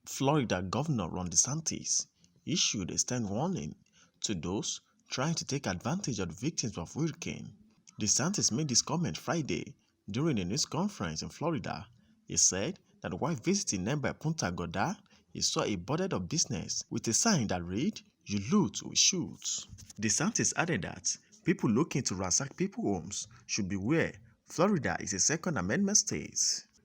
Florida Governor Ron DeSantis issued a stern warning to those trying to take advantage of the victims of hurricane. DeSantis made this comment Friday during a news conference in Florida. He said that while visiting nearby Punta Gorda, he saw a boarded up business with a sign that read, "You loot, we shoot." DeSantis added that people looking to ransack people's homes should beware. Florida is a Second Amendment state.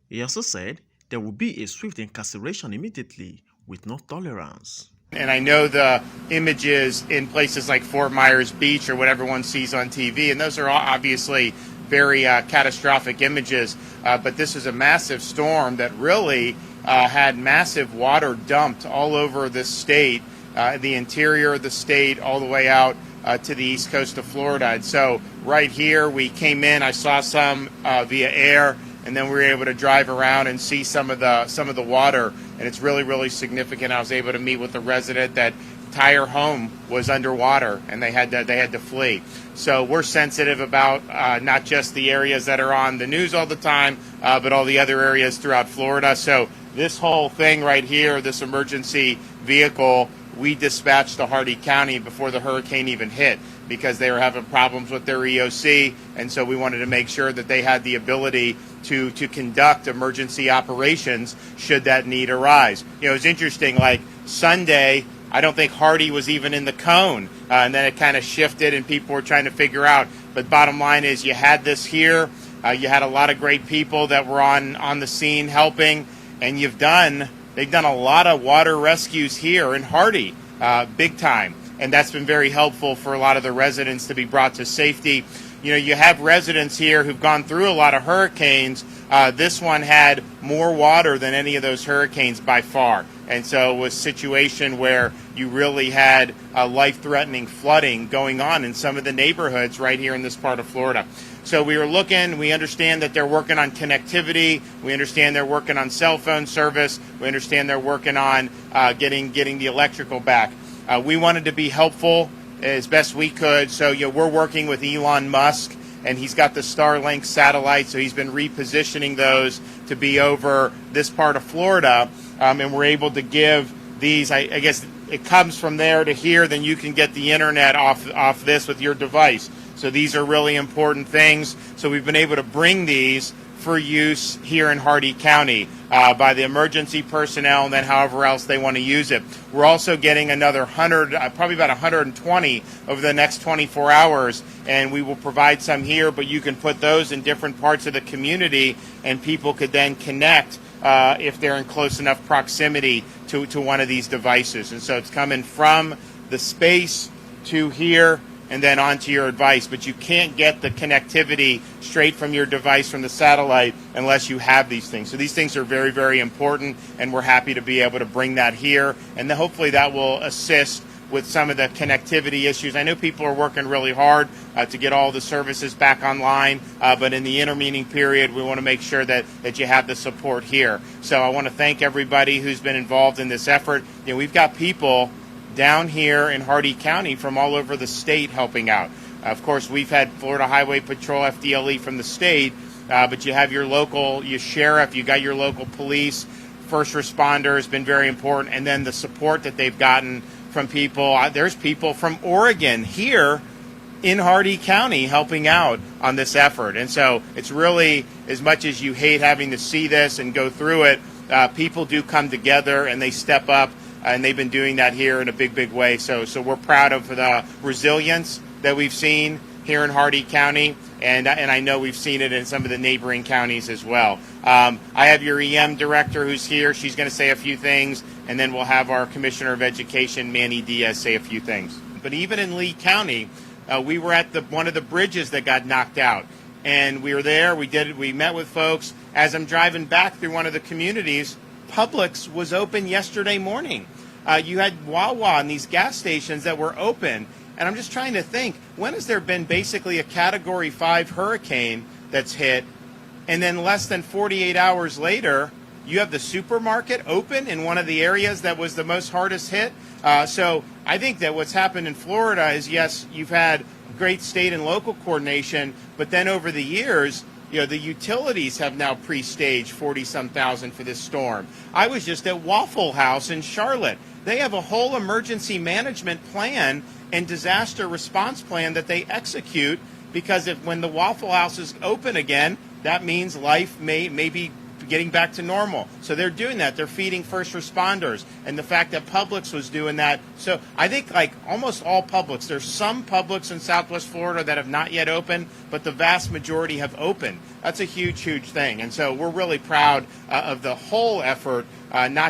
He also said there will be a swift incarceration immediately with no tolerance. And I know the images in places like Fort Myers Beach or what everyone sees on TV, and those are obviously very catastrophic images. But this is a massive storm that really had massive water dumped all over the state, the interior of the state, all the way out to the east coast of Florida. And so right here we came in, I saw some via air, and then we were able to drive around and see some of the water, and it's really, really significant. I was able to meet with a resident that entire home was underwater, and they had to flee. So we're sensitive about not just the areas that are on the news all the time, but all the other areas throughout Florida. So this whole thing right here, this emergency vehicle, we dispatched to Hardee County before the hurricane even hit, because they were having problems with their EOC, and so we wanted to make sure that they had the ability to conduct emergency operations should that need arise. You know, it's interesting, like Sunday, I don't think Hardee was even in the cone, and then it kind of shifted and people were trying to figure out. But bottom line is you had this here, you had a lot of great people that were on the scene helping, and they've done a lot of water rescues here in Hardee, big time. And that's been very helpful for a lot of the residents to be brought to safety. You know, you have residents here who've gone through a lot of hurricanes. This one had more water than any of those hurricanes by far. And so it was a situation where you really had life-threatening flooding going on in some of the neighborhoods right here in this part of Florida. So we understand that they're working on connectivity. We understand they're working on cell phone service. We understand they're working on getting the electrical back. We wanted to be helpful as best we could. So we're working with Elon Musk, and he's got the Starlink satellite, so he's been repositioning those to be over this part of Florida, and we're able to give these, I guess it comes from there to here, then you can get the internet off this with your device. So these are really important things. So we've been able to bring these for use here in Hardee County by the emergency personnel, and then however else they want to use it. We're also getting another 100, probably about 120 over the next 24 hours, and we will provide some here, but you can put those in different parts of the community, and people could then connect if they're in close enough proximity to one of these devices. And so it's coming from the space to here, and then onto your device. But you can't get the connectivity straight from your device from the satellite unless you have these things. So these things are very, very important, and we're happy to be able to bring that here. And then hopefully that will assist with some of the connectivity issues. I know people are working really hard to get all the services back online, but in the intervening period, we want to make sure that you have the support here. So I want to thank everybody who's been involved in this effort. You know, we've got people down here in Hardee County from all over the state helping out. Of course, we've had Florida Highway Patrol, FDLE from the state, but you have your sheriff, you got your local police, first responders, been very important, and then the support that they've gotten from people. There's people from Oregon here in Hardee County helping out on this effort. And so it's really, as much as you hate having to see this and go through it, people do come together and they step up. And they've been doing that here in a big, big way. So we're proud of the resilience that we've seen here in Hardee County, and I know we've seen it in some of the neighboring counties as well. I have your EM director who's here. She's going to say a few things, and then we'll have our Commissioner of Education, Manny Diaz, say a few things. But even in Lee County, we were at one of the bridges that got knocked out, and we were there. We met with folks. As I'm driving back through one of the communities, Publix was open yesterday morning. You had Wawa and these gas stations that were open. And I'm just trying to think, when has there been basically a Category 5 hurricane that's hit, and then less than 48 hours later, you have the supermarket open in one of the areas that was the most hardest hit? So I think that what's happened in Florida is, yes, you've had great state and local coordination, but then over the years, The utilities have now pre-staged 40-some thousand for this storm. I was just at Waffle House in Charlotte. They have a whole emergency management plan and disaster response plan that they execute, because when the Waffle House is open again, that means life may be getting back to normal. So they're doing that. They're feeding first responders. And the fact that Publix was doing that. So I think like almost all Publix, there's some Publix in Southwest Florida that have not yet opened, but the vast majority have opened. That's a huge, huge thing. And so we're really proud of the whole effort, not